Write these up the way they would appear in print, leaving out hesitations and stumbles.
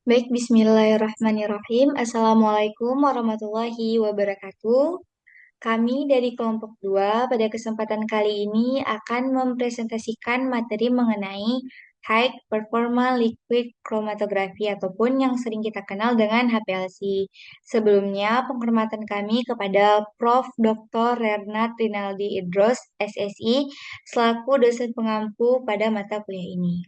Baik, bismillahirrahmanirrahim. Assalamualaikum warahmatullahi wabarakatuh. Kami dari kelompok 2 pada kesempatan kali ini akan mempresentasikan materi mengenai High Performance Liquid Chromatography ataupun yang sering kita kenal dengan HPLC. Sebelumnya, penghormatan kami kepada Prof. Dr. Renat Rinaldi Idros, SSI, selaku dosen pengampu pada mata kuliah ini.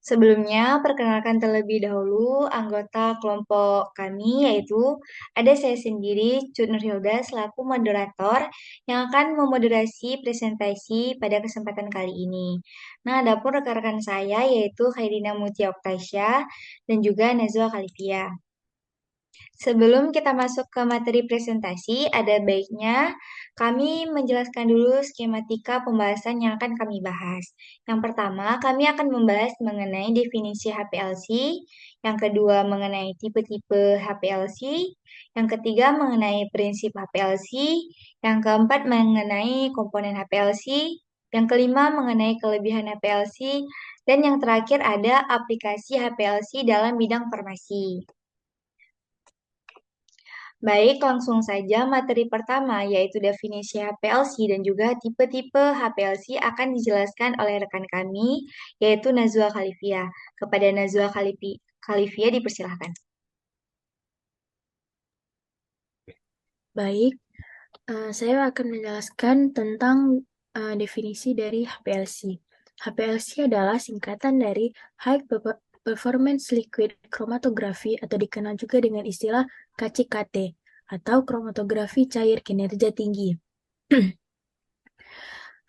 Sebelumnya, perkenalkan terlebih dahulu anggota kelompok kami, yaitu ada saya sendiri, Cut Nurhilda, selaku moderator yang akan memoderasi presentasi pada kesempatan kali ini. Nah, dapur rekan-rekan saya yaitu Khairina Mutia Oktasya dan juga Nazwa Khalifia. Sebelum kita masuk ke materi presentasi, ada baiknya kami menjelaskan dulu skematika pembahasan yang akan kami bahas. Yang pertama, kami akan membahas mengenai definisi HPLC, yang kedua mengenai tipe-tipe HPLC, yang ketiga mengenai prinsip HPLC, yang keempat mengenai komponen HPLC, yang kelima mengenai kelebihan HPLC, dan yang terakhir ada aplikasi HPLC dalam bidang farmasi. Baik, langsung saja materi pertama yaitu definisi HPLC dan juga tipe-tipe HPLC akan dijelaskan oleh rekan kami yaitu Nazwa Khalifia. Kepada Nazwa Khalifia dipersilahkan. Baik, saya akan menjelaskan tentang definisi dari HPLC. HPLC adalah singkatan dari High Performance Liquid Chromatography atau dikenal juga dengan istilah KCKT atau kromatografi cair kinerja tinggi.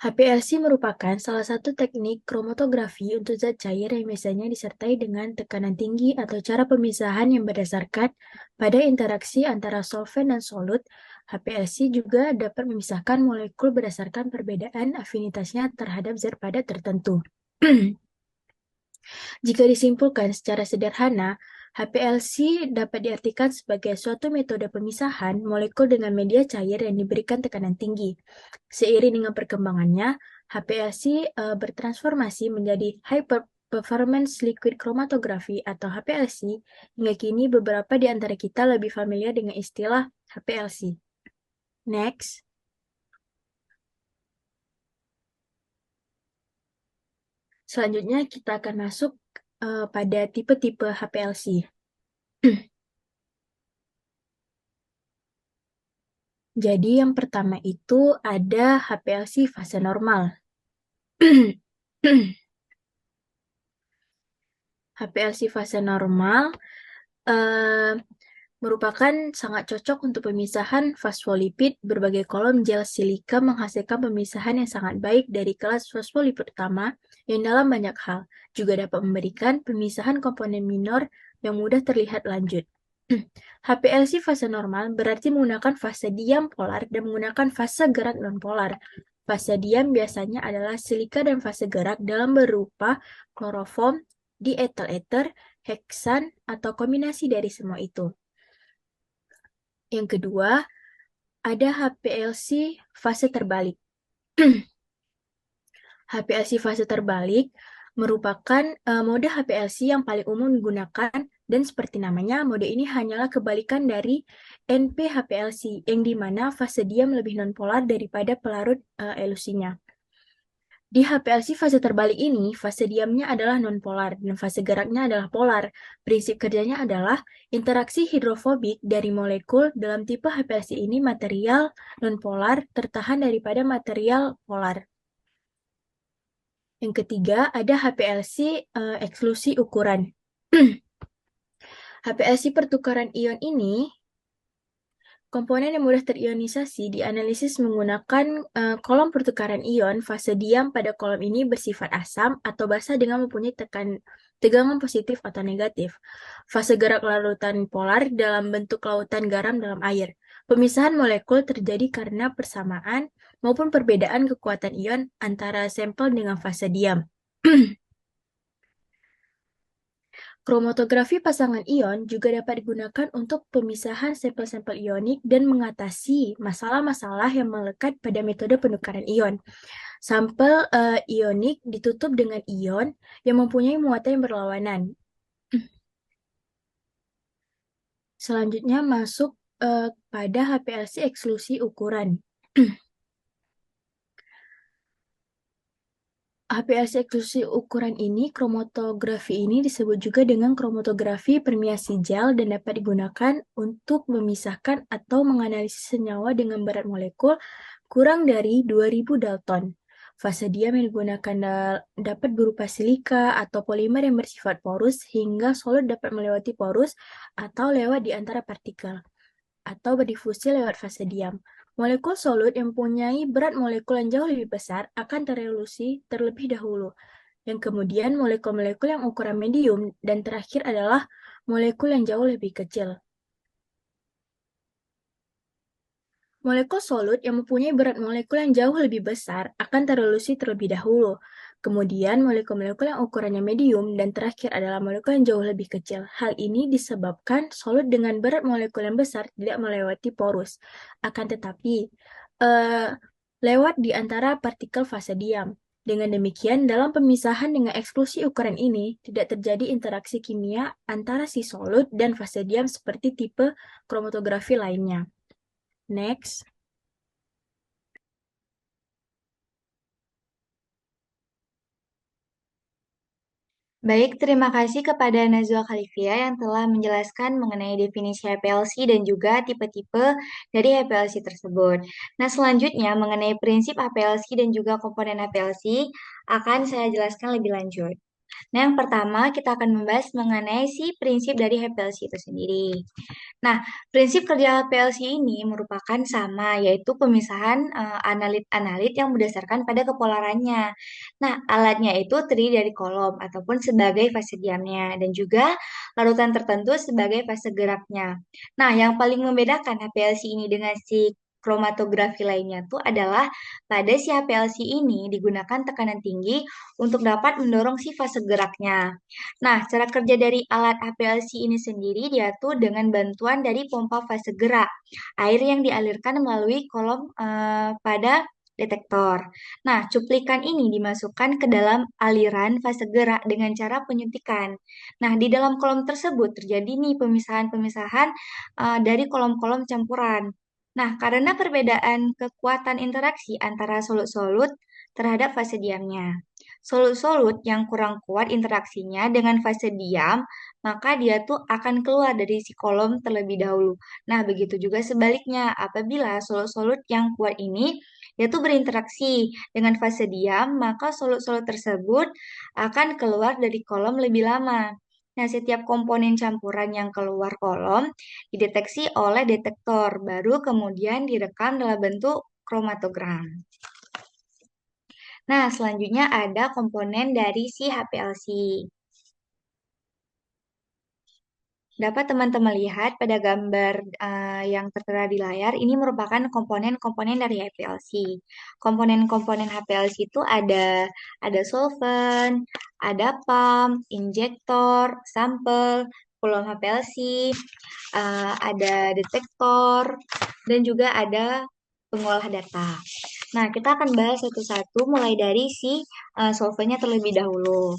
HPLC merupakan salah satu teknik kromatografi untuk zat cair yang biasanya disertai dengan tekanan tinggi atau cara pemisahan yang berdasarkan pada interaksi antara solvent dan solut. HPLC juga dapat memisahkan molekul berdasarkan perbedaan afinitasnya terhadap zat padat tertentu. Jika disimpulkan secara sederhana, HPLC dapat diartikan sebagai suatu metode pemisahan molekul dengan media cair yang diberikan tekanan tinggi. Seiring dengan perkembangannya, HPLC bertransformasi menjadi High Performance Liquid Chromatography atau HPLC. Hingga kini beberapa di antara kita lebih familiar dengan istilah HPLC. Next. Selanjutnya kita akan masuk pada tipe-tipe HPLC. Jadi yang pertama itu ada HPLC fase normal. HPLC fase normal merupakan sangat cocok untuk pemisahan fosfolipid. Berbagai kolom gel silika menghasilkan pemisahan yang sangat baik dari kelas fosfolipid utama yang dalam banyak hal juga dapat memberikan pemisahan komponen minor yang mudah terlihat lanjut. HPLC fase normal berarti menggunakan fase diam polar dan menggunakan fase gerak non-polar. Fase diam biasanya adalah silika dan fase gerak dalam berupa kloroform, dietyl ether, heksan, atau kombinasi dari semua itu. Yang kedua, ada HPLC fase terbalik. HPLC fase terbalik merupakan mode HPLC yang paling umum digunakan dan seperti namanya, mode ini hanyalah kebalikan dari NP-HPLC yang dimana fase diam lebih nonpolar daripada pelarut elusinya. Di HPLC fase terbalik ini, fase diamnya adalah nonpolar dan fase geraknya adalah polar. Prinsip kerjanya adalah interaksi hidrofobik dari molekul dalam tipe HPLC ini material nonpolar tertahan daripada material polar. Yang ketiga, ada HPLC eksklusi ukuran. HPLC pertukaran ion ini, komponen yang mudah terionisasi dianalisis menggunakan kolom pertukaran ion. Fase diam pada kolom ini bersifat asam atau basa dengan mempunyai tegangan positif atau negatif. Fase gerak larutan polar dalam bentuk lautan garam dalam air. Pemisahan molekul terjadi karena persamaan maupun perbedaan kekuatan ion antara sampel dengan fase diam. Kromatografi pasangan ion juga dapat digunakan untuk pemisahan sampel-sampel ionik dan mengatasi masalah-masalah yang melekat pada metode penukaran ion. Sampel ionik ditutup dengan ion yang mempunyai muatan yang berlawanan. Selanjutnya masuk pada HPLC eksklusi ukuran. HPLC eksklusi ukuran ini, kromatografi ini disebut juga dengan kromatografi permeasi gel dan dapat digunakan untuk memisahkan atau menganalisis senyawa dengan berat molekul kurang dari 2000 Dalton. Fase diam yang digunakan dapat berupa silika atau polimer yang bersifat porus hingga solid dapat melewati porus atau lewat di antara partikel atau berdifusi lewat fase diam. Molekul solut yang mempunyai berat molekul yang jauh lebih besar akan terevolusi terlebih dahulu. Yang kemudian molekul-molekul yang ukuran medium dan terakhir adalah molekul yang jauh lebih kecil. Molekul solut yang mempunyai berat molekul yang jauh lebih besar akan terevolusi terlebih dahulu. Kemudian molekul-molekul yang ukurannya medium dan terakhir adalah molekul yang jauh lebih kecil. Hal ini disebabkan solut dengan berat molekul yang besar tidak melewati porus, akan tetapi lewat di antara partikel fase diam. Dengan demikian, dalam pemisahan dengan eksklusi ukuran ini, tidak terjadi interaksi kimia antara si solut dan fase diam seperti tipe kromatografi lainnya. Next. Baik, terima kasih kepada Najwa Khalifia yang telah menjelaskan mengenai definisi HPLC dan juga tipe-tipe dari HPLC tersebut. Nah, selanjutnya mengenai prinsip HPLC dan juga komponen HPLC akan saya jelaskan lebih lanjut. Nah, yang pertama kita akan membahas mengenai si prinsip dari HPLC itu sendiri. Nah, prinsip kerja PLC ini merupakan sama, yaitu pemisahan analit-analit yang berdasarkan pada kepolarannya. Nah, alatnya itu terdiri dari kolom ataupun sebagai fase diamnya dan juga larutan tertentu sebagai fase geraknya. Nah, yang paling membedakan HPLC ini dengan si kromatografi lainnya tuh adalah pada si HPLC ini digunakan tekanan tinggi untuk dapat mendorong si fase geraknya. Nah, cara kerja dari alat HPLC ini sendiri diatur dengan bantuan dari pompa fase gerak, air yang dialirkan melalui kolom pada detektor. Nah, cuplikan ini dimasukkan ke dalam aliran fase gerak dengan cara penyuntikan. Nah, di dalam kolom tersebut terjadi nih pemisahan-pemisahan dari kolom-kolom campuran. Nah, karena perbedaan kekuatan interaksi antara solut-solut terhadap fase diamnya. Solut-solut yang kurang kuat interaksinya dengan fase diam, maka dia tuh akan keluar dari si kolom terlebih dahulu. Nah, begitu juga sebaliknya, apabila solut-solut yang kuat ini, dia tuh berinteraksi dengan fase diam, maka solut-solut tersebut akan keluar dari kolom lebih lama. Nah, setiap komponen campuran yang keluar kolom dideteksi oleh detektor, baru kemudian direkam dalam bentuk kromatogram. Nah, selanjutnya ada komponen dari si HPLC. Dapat teman-teman lihat pada gambar yang tertera di layar, ini merupakan komponen-komponen dari HPLC. Komponen-komponen HPLC itu ada solvent, ada pump, injektor, sampel, kolom HPLC, ada detektor, dan juga ada pengolah data. Nah, kita akan bahas satu-satu mulai dari si solventnya terlebih dahulu.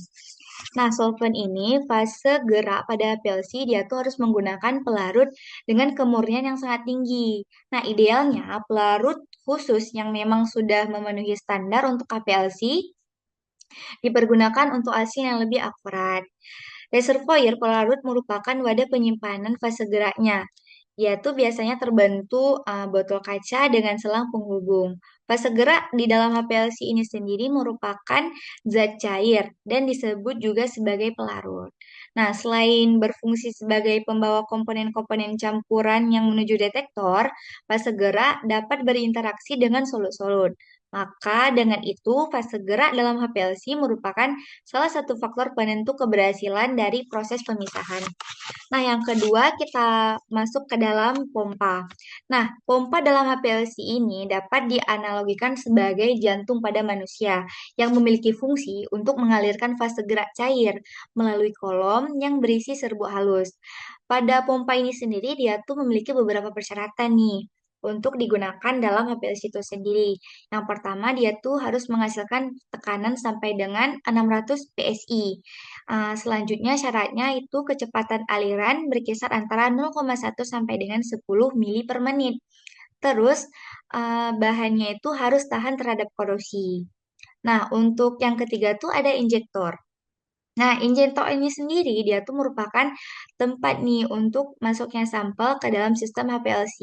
Nah, solvent ini fase gerak pada PLC dia tuh harus menggunakan pelarut dengan kemurnian yang sangat tinggi. Nah, idealnya pelarut khusus yang memang sudah memenuhi standar untuk KPLC dipergunakan untuk asin yang lebih akurat. Reservoir pelarut merupakan wadah penyimpanan fase geraknya, yaitu biasanya terbentuk botol kaca dengan selang penghubung. Fase gerak di dalam HPLC ini sendiri merupakan zat cair dan disebut juga sebagai pelarut. Nah, selain berfungsi sebagai pembawa komponen-komponen campuran yang menuju detektor, fase gerak dapat berinteraksi dengan solut-solut. Maka dengan itu, fase gerak dalam HPLC merupakan salah satu faktor penentu keberhasilan dari proses pemisahan. Nah, yang kedua kita masuk ke dalam pompa. Nah, pompa dalam HPLC ini dapat dianalogikan sebagai jantung pada manusia yang memiliki fungsi untuk mengalirkan fase gerak cair melalui kolom yang berisi serbuk halus. Pada pompa ini sendiri dia tuh memiliki beberapa persyaratan nih. untuk digunakan dalam HPLC itu sendiri. Yang pertama, dia tuh harus menghasilkan tekanan sampai dengan 600 PSI. Selanjutnya, syaratnya itu kecepatan aliran berkisar antara 0,1 sampai dengan 10 mili per menit. Terus, bahannya itu harus tahan terhadap korosi. Nah, untuk yang ketiga tuh ada injektor. Nah, injektor ini sendiri dia tuh merupakan tempat nih untuk masuknya sampel ke dalam sistem HPLC,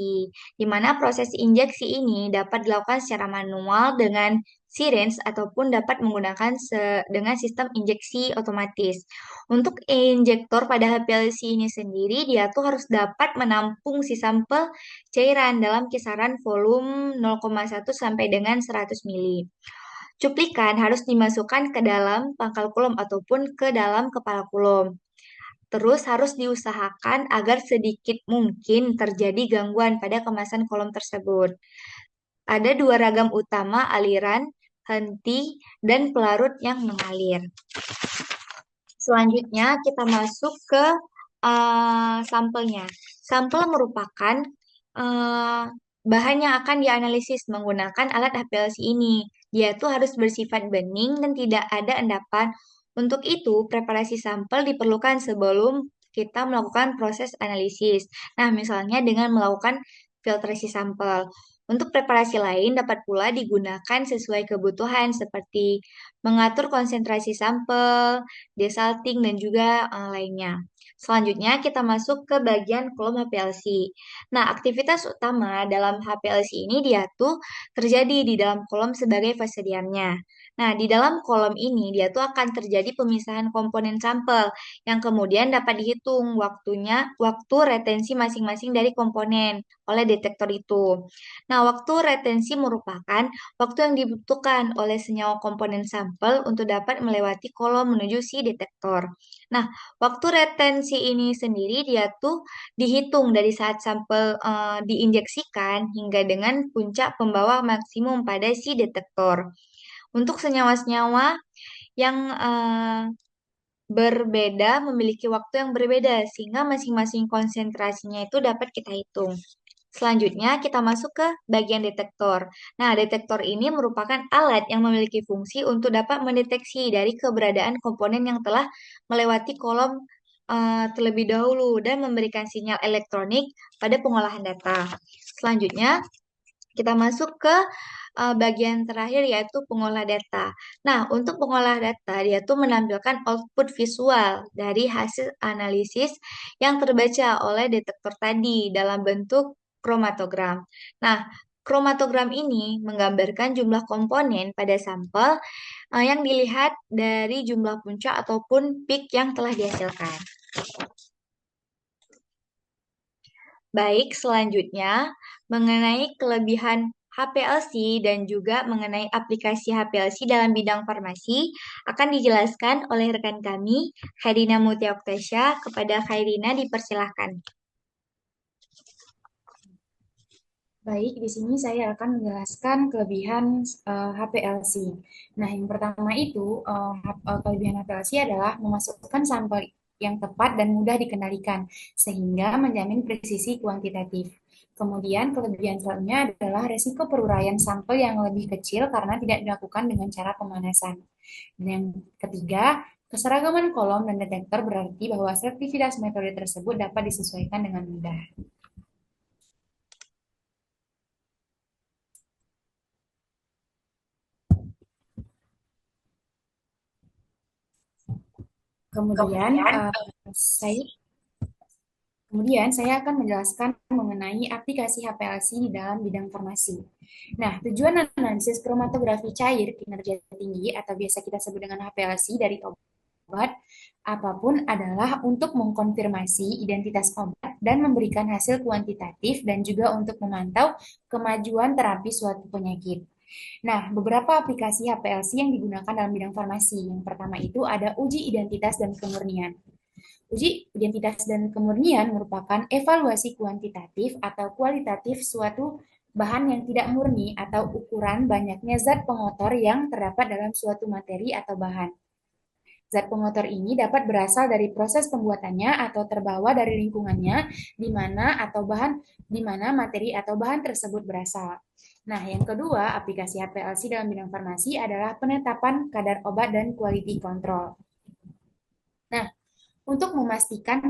di mana proses injeksi ini dapat dilakukan secara manual dengan syringe ataupun dapat menggunakan dengan sistem injeksi otomatis. Untuk injektor pada HPLC ini sendiri, dia tuh harus dapat menampung si sampel cairan dalam kisaran volume 0,1 sampai dengan 100 mili. Cuplikan harus dimasukkan ke dalam pangkal kulum ataupun ke dalam kepala kulum. Terus harus diusahakan agar sedikit mungkin terjadi gangguan pada kemasan kolom tersebut. Ada dua ragam utama aliran, henti, dan pelarut yang mengalir. Selanjutnya kita masuk ke sampelnya. Sampel merupakan uh, bahan yang akan dianalisis menggunakan alat HPLC ini. Dia tuh harus bersifat bening dan tidak ada endapan. Untuk itu, preparasi sampel diperlukan sebelum kita melakukan proses analisis. Nah, misalnya dengan melakukan filtrasi sampel. Untuk preparasi lain dapat pula digunakan sesuai kebutuhan seperti mengatur konsentrasi sampel, desalting, dan juga lainnya. Selanjutnya kita masuk ke bagian kolom HPLC. Nah, aktivitas utama dalam HPLC ini dia tuh terjadi di dalam kolom sebagai fase diamnya. Nah, di dalam kolom ini dia tuh akan terjadi pemisahan komponen sampel yang kemudian dapat dihitung waktu retensi masing-masing dari komponen oleh detektor itu. Nah, waktu retensi merupakan waktu yang dibutuhkan oleh senyawa komponen sampel untuk dapat melewati kolom menuju si detektor. Nah, waktu retensi ini sendiri dia tuh dihitung dari saat sampel diinjeksikan hingga dengan puncak pembawa maksimum pada si detektor. Untuk senyawa-senyawa yang berbeda memiliki waktu yang berbeda sehingga masing-masing konsentrasinya itu dapat kita hitung. Selanjutnya, kita masuk ke bagian detektor. Nah, detektor ini merupakan alat yang memiliki fungsi untuk dapat mendeteksi dari keberadaan komponen yang telah melewati kolom terlebih dahulu dan memberikan sinyal elektronik pada pengolahan data. Selanjutnya, kita masuk ke bagian terakhir yaitu pengolah data. Nah, untuk pengolah data dia tuh menampilkan output visual dari hasil analisis yang terbaca oleh detektor tadi dalam bentuk kromatogram. Nah, kromatogram ini menggambarkan jumlah komponen pada sampel yang dilihat dari jumlah puncak ataupun peak yang telah dihasilkan. Baik, selanjutnya mengenai kelebihan HPLC dan juga mengenai aplikasi HPLC dalam bidang farmasi akan dijelaskan oleh rekan kami, Khairina Mutia Oktasya. Kepada Khairina dipersilahkan. Baik, di sini saya akan menjelaskan kelebihan HPLC. Nah, yang pertama itu kelebihan HPLC adalah memasukkan sampel yang tepat dan mudah dikendalikan, sehingga menjamin presisi kuantitatif. Kemudian kelebihan selanjutnya adalah resiko peruraian sampel yang lebih kecil karena tidak dilakukan dengan cara pemanasan. Dan yang ketiga, keseragaman kolom dan detektor berarti bahwa selektivitas metode tersebut dapat disesuaikan dengan mudah. Kemudian saya saya akan menjelaskan mengenai aplikasi HPLC di dalam bidang farmasi. Nah, tujuan analisis kromatografi cair kinerja tinggi atau biasa kita sebut dengan HPLC dari obat apapun adalah untuk mengkonfirmasi identitas obat dan memberikan hasil kuantitatif dan juga untuk memantau kemajuan terapi suatu penyakit. Nah, beberapa aplikasi HPLC yang digunakan dalam bidang farmasi. Yang pertama itu ada uji identitas dan kemurnian. Uji identitas dan kemurnian merupakan evaluasi kuantitatif atau kualitatif suatu bahan yang tidak murni atau ukuran banyaknya zat pengotor yang terdapat dalam suatu materi atau bahan. Zat pengotor ini dapat berasal dari proses pembuatannya atau terbawa dari lingkungannya di mana materi atau bahan tersebut berasal. Nah, yang kedua, aplikasi HPLC dalam bidang farmasi adalah penetapan kadar obat dan quality control. Nah, untuk memastikan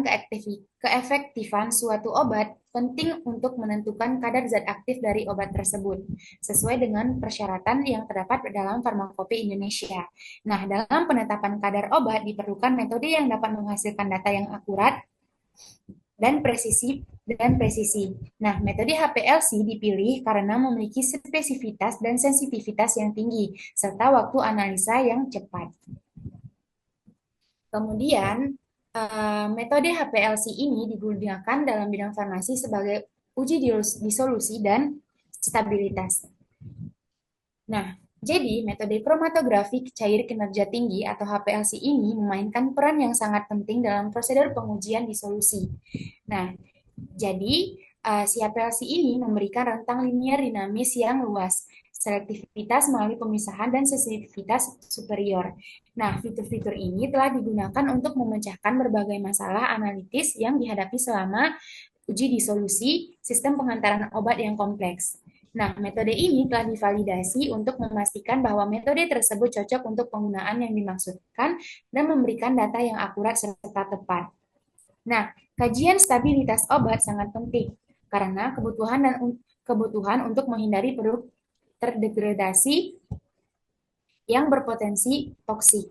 keefektifan suatu obat, penting untuk menentukan kadar zat aktif dari obat tersebut, sesuai dengan persyaratan yang terdapat dalam Farmakope Indonesia. Nah, dalam penetapan kadar obat diperlukan metode yang dapat menghasilkan data yang akurat dan presisi. Nah, metode HPLC dipilih karena memiliki spesifitas dan sensitivitas yang tinggi, serta waktu analisa yang cepat. Kemudian, metode HPLC ini digunakan dalam bidang farmasi sebagai uji disolusi dan stabilitas. Nah, jadi metode kromatografi cair kinerja tinggi atau HPLC ini memainkan peran yang sangat penting dalam prosedur pengujian disolusi. Nah, jadi si HPLC ini memberikan rentang linear dinamis yang luas, selektivitas melalui pemisahan dan sensitivitas superior. Nah, fitur-fitur ini telah digunakan untuk memecahkan berbagai masalah analitis yang dihadapi selama uji disolusi sistem pengantaran obat yang kompleks. Nah, metode ini telah divalidasi untuk memastikan bahwa metode tersebut cocok untuk penggunaan yang dimaksudkan dan memberikan data yang akurat serta tepat. Nah, kajian stabilitas obat sangat penting karena kebutuhan untuk menghindari produk terdegradasi yang berpotensi toksik.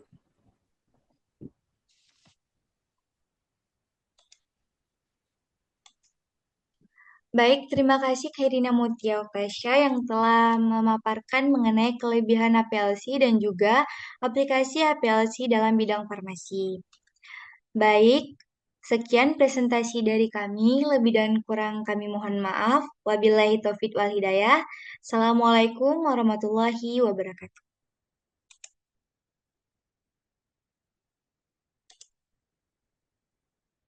Baik, terima kasih Khairina Mutia Oktasya yang telah memaparkan mengenai kelebihan HPLC dan juga aplikasi HPLC dalam bidang farmasi. Baik, sekian presentasi dari kami. Lebih dan kurang kami mohon maaf. Wabillahi taufiq wal hidayah. Assalamualaikum warahmatullahi wabarakatuh.